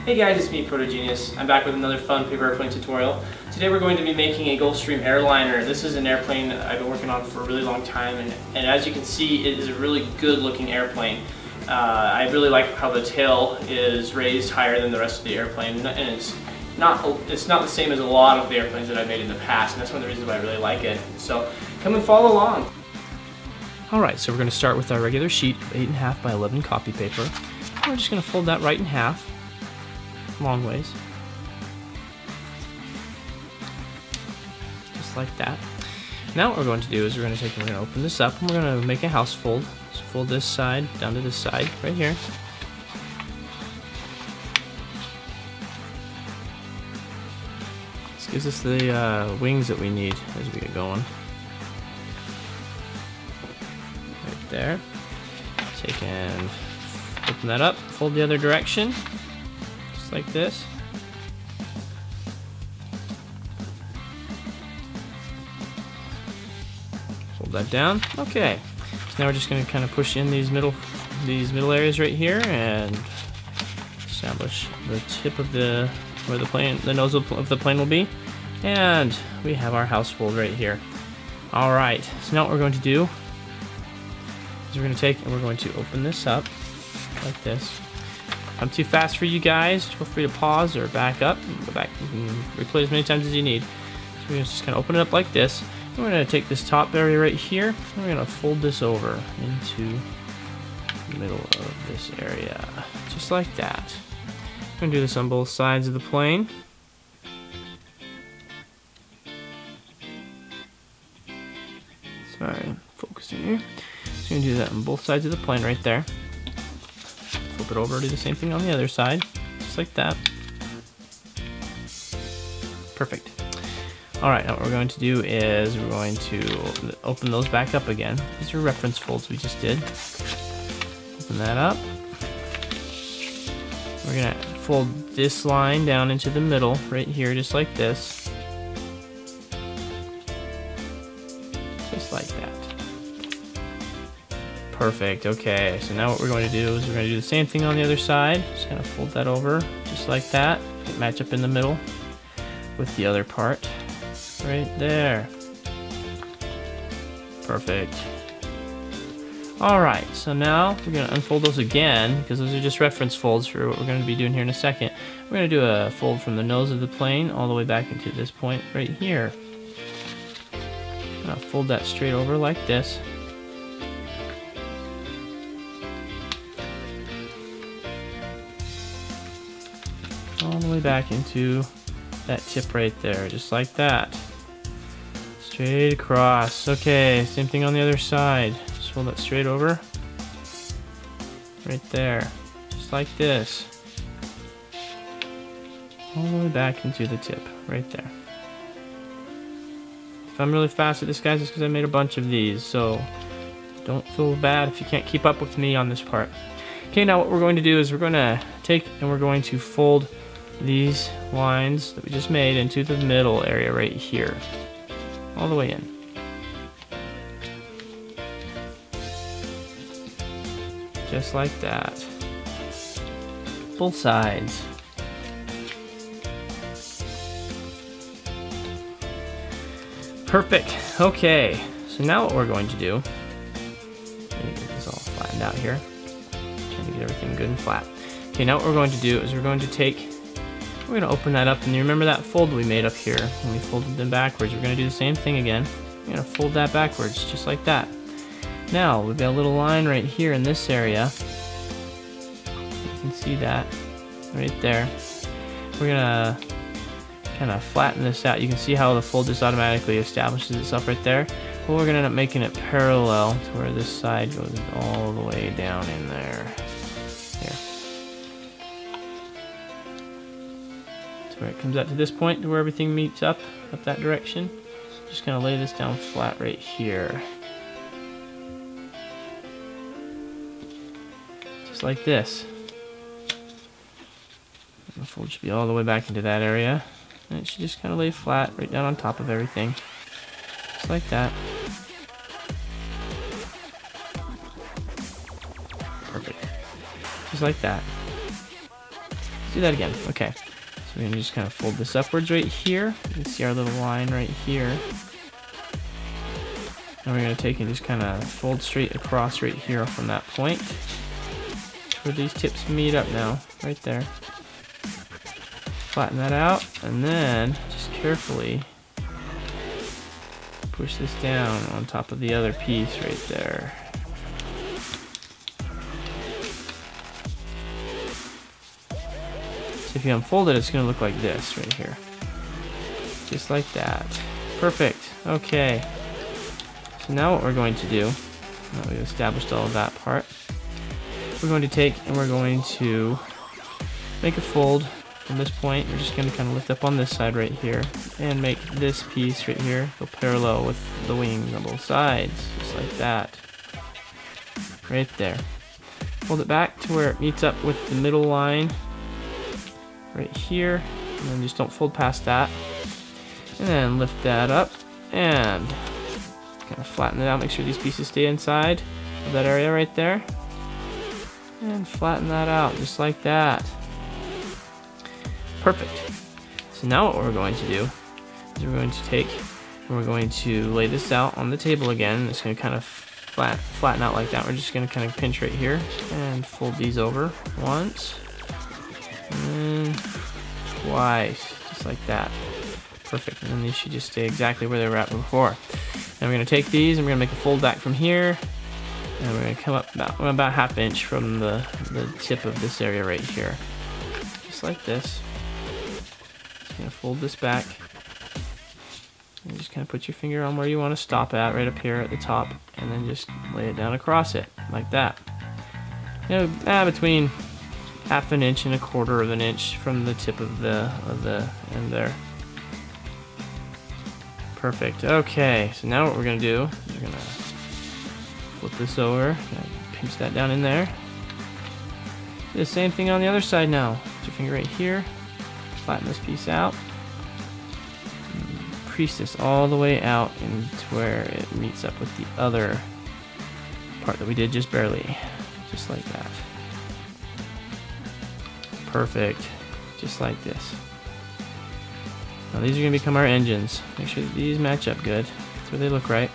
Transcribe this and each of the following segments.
Hey guys, it's me, Protogenius. I'm back with another fun paper airplane tutorial. Today we're going to be making a Gulfstream airliner. This is an airplane I've been working on for a really long time, and as you can see, it is a really good looking airplane. I really like how the tail is raised higher than the rest of the airplane, and it's not the same as a lot of the airplanes that I've made in the past, and that's one of the reasons why I really like it. So come and follow along. Alright, so we're going to start with our regular sheet of 8.5 by 11 copy paper. We're just going to fold that right in half. Long ways, just like that. Now what we're going to do is we're going to take and we're going to open this up and we're going to make a house fold. So fold this side down to this side right here. This gives us the wings that we need as we get going. Right there. Take and open that up, fold the other direction. Like this. Fold that down. Okay. So now we're just going to kind of push in these middle areas right here and establish the tip of the nose of the plane will be. And we have our house fold right here. All right. So now what we're going to do is we're going to take and we're going to open this up like this. If I'm too fast for you guys, feel free to pause or back up and go back. You can replay as many times as you need. So we're just kind of open it up like this. And we're going to take this top area right here and we're going to fold this over into the middle of this area. Just like that. I'm going to do this on both sides of the plane. Sorry, focusing here. So we're going to do that on both sides of the plane right there. Flip it over, do the same thing on the other side, just like that. Perfect. Alright, now what we're going to do is we're going to open those back up again. These are reference folds we just did. Open that up. We're going to fold this line down into the middle, right here, just like this. Just like that. Perfect, okay, so now what we're going to do is we're going to do the same thing on the other side. Just kind of fold that over, just like that. Match up in the middle with the other part. Right there. Perfect. Alright, so now we're going to unfold those again, because those are just reference folds for what we're going to be doing here in a second. We're going to do a fold from the nose of the plane all the way back into this point right here. I'm going to fold that straight over like this. All the way back into that tip right there, just like that. Straight across. Okay, same thing on the other side. Just fold that straight over. Right there. Just like this. All the way back into the tip, right there. If I'm really fast at this, guys, it's because I made a bunch of these, so don't feel bad if you can't keep up with me on this part. Okay, now what we're going to do is we're going to take and we're going to fold these lines that we just made into the middle area right here, all the way in. Just like that. Both sides. Perfect. Okay, so now what we're going to do, let me get this all flattened out here. Trying to get everything good and flat. Okay, now what we're going to do is we're going to take, we're going to open that up, and you remember that fold we made up here when we folded them backwards. We're going to do the same thing again. We're going to fold that backwards, just like that. Now, we've got a little line right here in this area. You can see that right there. We're going to kind of flatten this out. You can see how the fold just automatically establishes itself right there. But we're going to end up making it parallel to where this side goes all the way down in there. Where it comes out to this point to where everything meets up that direction. Just gonna lay this down flat right here. Just like this. The fold should be all the way back into that area. And it should just kind of lay flat right down on top of everything. Just like that. Perfect. Just like that. Let's do that again. Okay. So we're gonna just kind of fold this upwards right here. You can see our little line right here. And we're gonna take and just kind of fold straight across right here from that point. Where these tips meet up now, right there. Flatten that out, and then just carefully push this down on top of the other piece right there. So if you unfold it, it's going to look like this right here. Just like that. Perfect. Okay. So now what we're going to do, now we've established all of that part, we're going to take and we're going to make a fold from this point. We're just going to kind of lift up on this side right here and make this piece right here go parallel with the wings on both sides, just like that. Right there. Hold it back to where it meets up with the middle line right here, and then just don't fold past that. And then lift that up and kind of flatten it out. Make sure these pieces stay inside of that area right there. And flatten that out just like that. Perfect. So now what we're going to do is we're going to take and we're going to lay this out on the table again. It's going to kind of flatten out like that. We're just going to kind of pinch right here and fold these over once and twice, just like that. Perfect. And then these should just stay exactly where they were at before. And we're going to take these and we're going to make a fold back from here. And we're going to come up about ½ inch from the tip of this area right here. Just like this. Just going to fold this back. And just kind of put your finger on where you want to stop at, right up here at the top. And then just lay it down across it, like that. You know, between ½ inch and ¼ inch from the tip of the end there. Perfect. Okay, so now what we're going to do, we're going to flip this over, pinch that down in there. Do the same thing on the other side now. Put your finger right here, flatten this piece out, crease this all the way out into where it meets up with the other part that we did just barely. Just like that. Perfect. Just like this. Now these are going to become our engines. Make sure that these match up good. That's where they look right.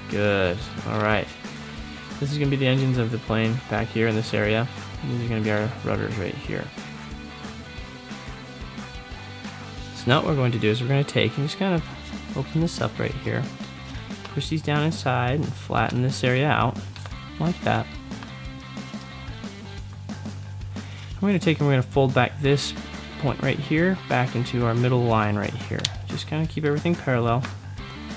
Good. Alright. This is going to be the engines of the plane back here in this area. And these are going to be our rudders right here. So now what we're going to do is we're going to take and just kind of open this up right here. Push these down inside and flatten this area out. Like that. We're going to take and we're going to fold back this point right here back into our middle line right here. Just kind of keep everything parallel.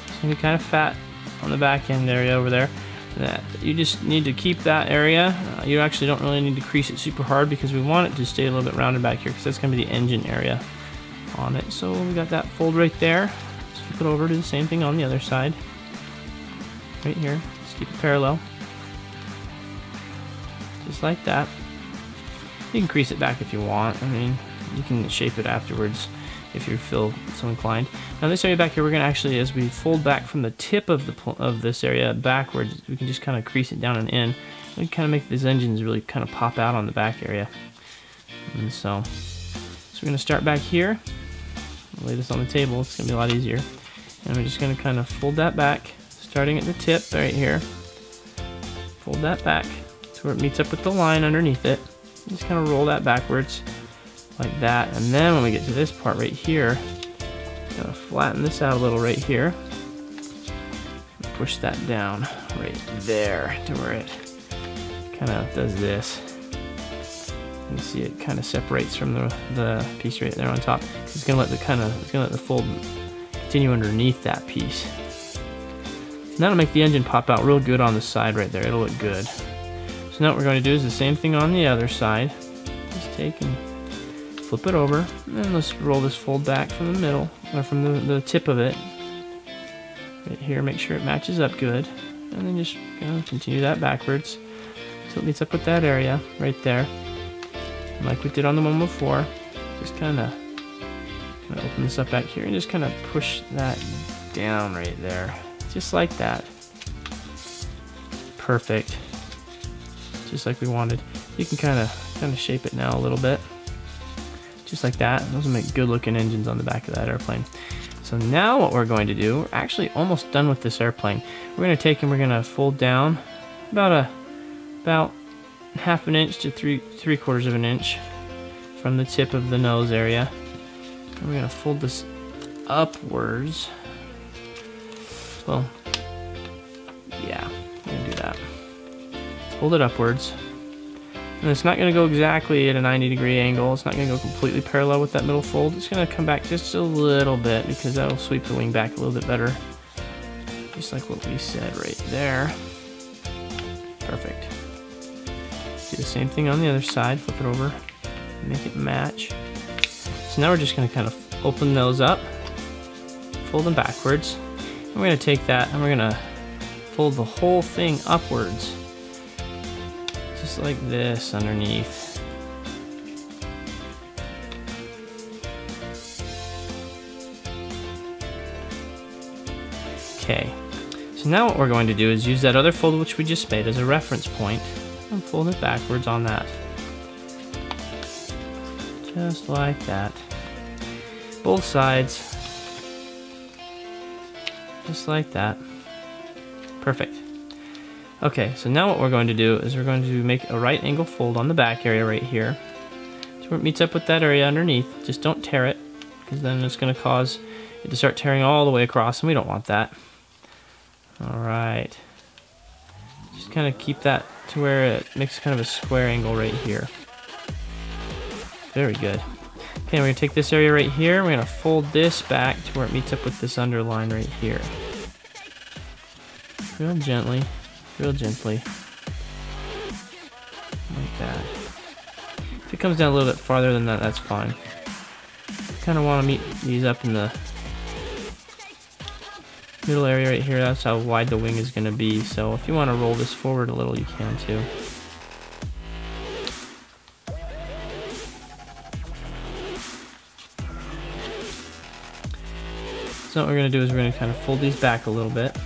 It's going to be kind of fat on the back end area over there. That you just need to keep that area. You actually don't really need to crease it super hard because we want it to stay a little bit rounded back here because that's going to be the engine area on it. So we got that fold right there. Let's flip it over, do the same thing on the other side. Right here. Just keep it parallel. Just like that. You can crease it back if you want. I mean, you can shape it afterwards if you feel so inclined. Now this area back here, we're going to actually, as we fold back from the tip of this area backwards, we can just kind of crease it down and in. We can kind of make these engines really kind of pop out on the back area. And so we're going to start back here. I'll lay this on the table. It's going to be a lot easier. And we're just going to kind of fold that back, starting at the tip right here. Fold that back to where it meets up with the line underneath it. Just kind of roll that backwards like that, and then when we get to this part right here, gotta flatten this out a little right here. Push that down right there to where it kind of does this. You see it kind of separates from the piece right there on top. It's gonna let the fold continue underneath that piece. And that'll make the engine pop out real good on the side right there. It'll look good. So now what we're going to do is the same thing on the other side. Just take and flip it over, and then let's roll this fold back from the middle, or from the tip of it. Right here, make sure it matches up good, and then just continue that backwards until it meets up with that area right there. And like we did on the one before, just kind of open this up back here and just kind of push that down right there, just like that. Perfect. Just like we wanted. You can kind of shape it now a little bit, just like that. Those will make good looking engines on the back of that airplane. So now what we're going to do, we're actually almost done with this airplane. We're going to take and we're going to fold down about half an inch to three quarters of an inch from the tip of the nose area. And we're going to fold this upwards. Well, yeah, we're going to do that. Fold it upwards. And it's not going to go exactly at a 90-degree angle. It's not going to go completely parallel with that middle fold. It's going to come back just a little bit because that'll sweep the wing back a little bit better. Just like what we said right there. Perfect. Do the same thing on the other side. Flip it over. Make it match. So now we're just going to kind of open those up. Fold them backwards. And we're going to take that and we're going to fold the whole thing upwards. Just like this underneath. Okay, so now what we're going to do is use that other fold which we just made as a reference point and fold it backwards on that. Just like that. Both sides. Just like that. Perfect. Okay, so now what we're going to do is we're going to make a right angle fold on the back area right here. So where it meets up with that area underneath. Just don't tear it, because then it's going to cause it to start tearing all the way across, and we don't want that. Alright. Just kind of keep that to where it makes kind of a square angle right here. Very good. Okay, we're going to take this area right here, we're going to fold this back to where it meets up with this underline right here. Real gently. Real gently, like that. If it comes down a little bit farther than that, that's fine. Kind of want to meet these up in the middle area right here. That's how wide the wing is going to be. So if you want to roll this forward a little, you can too. So what we're going to do is we're going to kind of fold these back a little bit.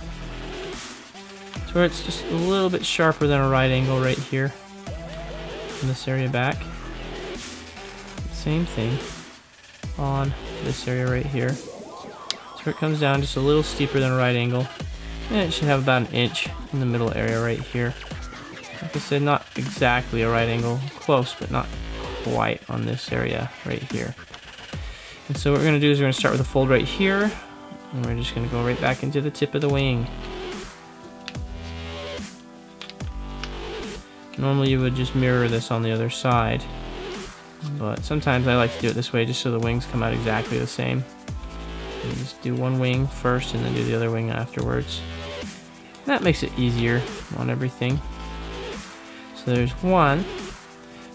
So where it's just a little bit sharper than a right angle right here in this area back. Same thing on this area right here. So where it comes down just a little steeper than a right angle. And it should have about an inch in the middle area right here. Like I said, not exactly a right angle, close, but not quite on this area right here. And so what we're going to do is we're going to start with a fold right here. And we're just going to go right back into the tip of the wing. Normally you would just mirror this on the other side, but sometimes I like to do it this way just so the wings come out exactly the same. You just do one wing first and then do the other wing afterwards. That makes it easier on everything. So there's one.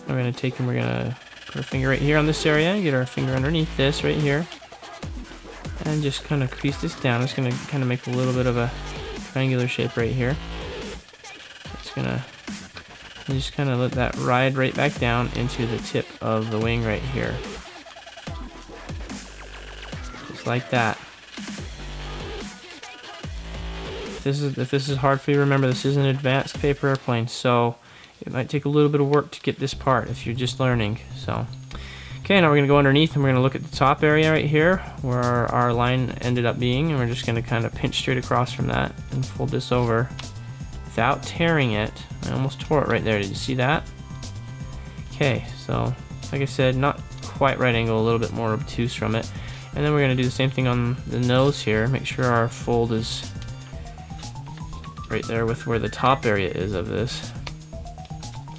We're going to take and we're going to put our finger right here on this area, get our finger underneath this right here, and just kind of crease this down. It's going to kind of make a little bit of a triangular shape right here. It's going to just kind of let that ride right back down into the tip of the wing right here. Just like that. If this is hard for you, remember this is an advanced paper airplane, so it might take a little bit of work to get this part if you're just learning. So, okay, now we're going to go underneath and we're going to look at the top area right here where our line ended up being, and we're just going to kind of pinch straight across from that and fold this over without tearing it. I almost tore it right there. Did you see that? Okay, so like I said, not quite right angle, a little bit more obtuse from it. And then we're going to do the same thing on the nose here. Make sure our fold is right there with where the top area is of this.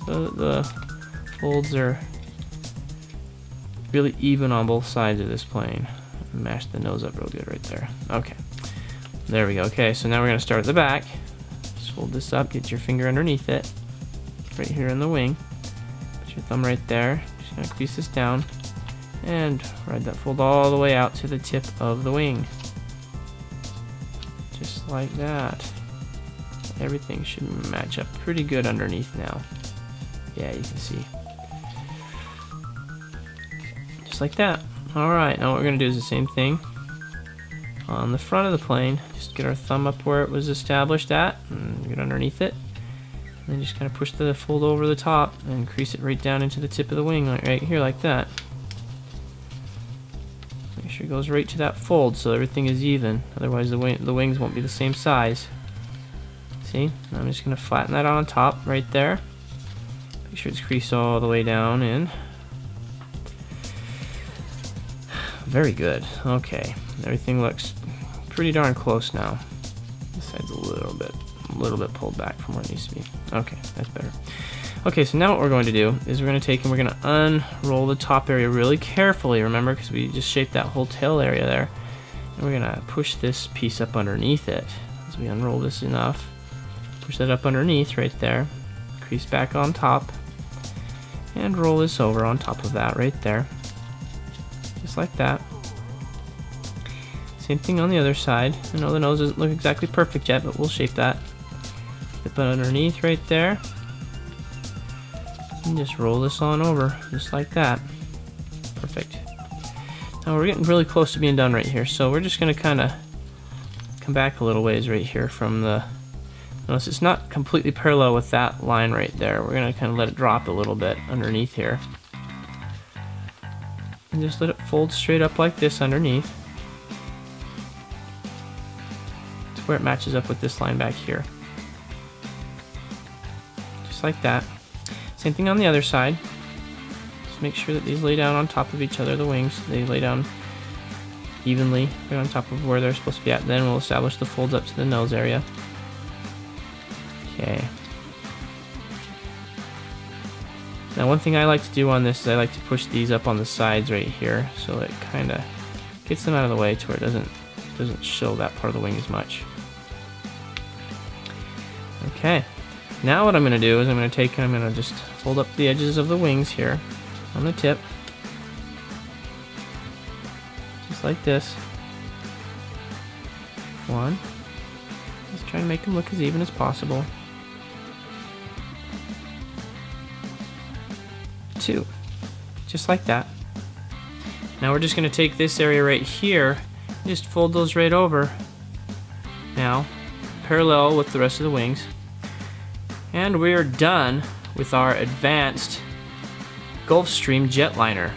So the folds are really even on both sides of this plane. Mash the nose up real good right there. Okay, there we go. Okay, so now we're going to start at the back. Fold this up, get your finger underneath it, right here in the wing. Put your thumb right there. Just gonna crease this down and ride that fold all the way out to the tip of the wing. Just like that. Everything should match up pretty good underneath now. Yeah, you can see. Just like that. Alright, now what we're gonna do is the same thing on the front of the plane. Just get our thumb up where it was established at and get underneath it. And then just kind of push the fold over the top and crease it right down into the tip of the wing, right here like that. Make sure it goes right to that fold so everything is even. Otherwise the wings won't be the same size. See? Now I'm just going to flatten that on top right there. Make sure it's creased all the way down in. Very good. Okay. Everything looks pretty darn close now. This side's a little bit pulled back from where it needs to be. Okay, that's better. Okay, so now what we're going to do is we're going to take and we're going to unroll the top area really carefully, remember, because we just shaped that whole tail area there. And we're going to push this piece up underneath it. As we unroll this enough, push that up underneath right there, crease back on top, and roll this over on top of that right there. Just like that. Same thing on the other side. I know the nose doesn't look exactly perfect yet, but we'll shape that. Flip it underneath right there. And just roll this on over, just like that. Perfect. Now we're getting really close to being done right here, so we're just going to kind of come back a little ways right here from the... Notice it's not completely parallel with that line right there. We're going to kind of let it drop a little bit underneath here. And just let it fold straight up like this underneath. To where it matches up with this line back here. Just like that. Same thing on the other side. Just make sure that these lay down on top of each other, the wings. They lay down evenly right on top of where they're supposed to be at. Then we'll establish the folds up to the nose area. Okay. Now one thing I like to do on this is I like to push these up on the sides right here so it kind of gets them out of the way to where it doesn't show that part of the wing as much. Okay. Now what I'm going to do is I'm going to just fold up the edges of the wings here on the tip. Just like this. One. Just try to make them look as even as possible. Two. Just like that. Now we're just going to take this area right here and just fold those right over. Now, parallel with the rest of the wings. And we are done with our advanced Gulfstream jetliner.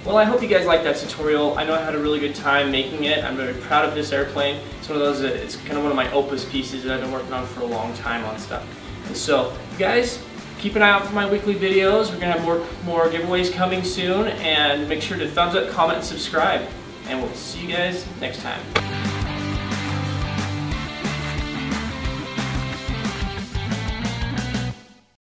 Well, I hope you guys liked that tutorial. I know I had a really good time making it. I'm very proud of this airplane. It's one of those that it's kind of one of my opus pieces that I've been working on for a long time on stuff. And so, you guys, keep an eye out for my weekly videos. We're gonna have more giveaways coming soon, and make sure to thumbs up, comment, and subscribe. And we'll see you guys next time.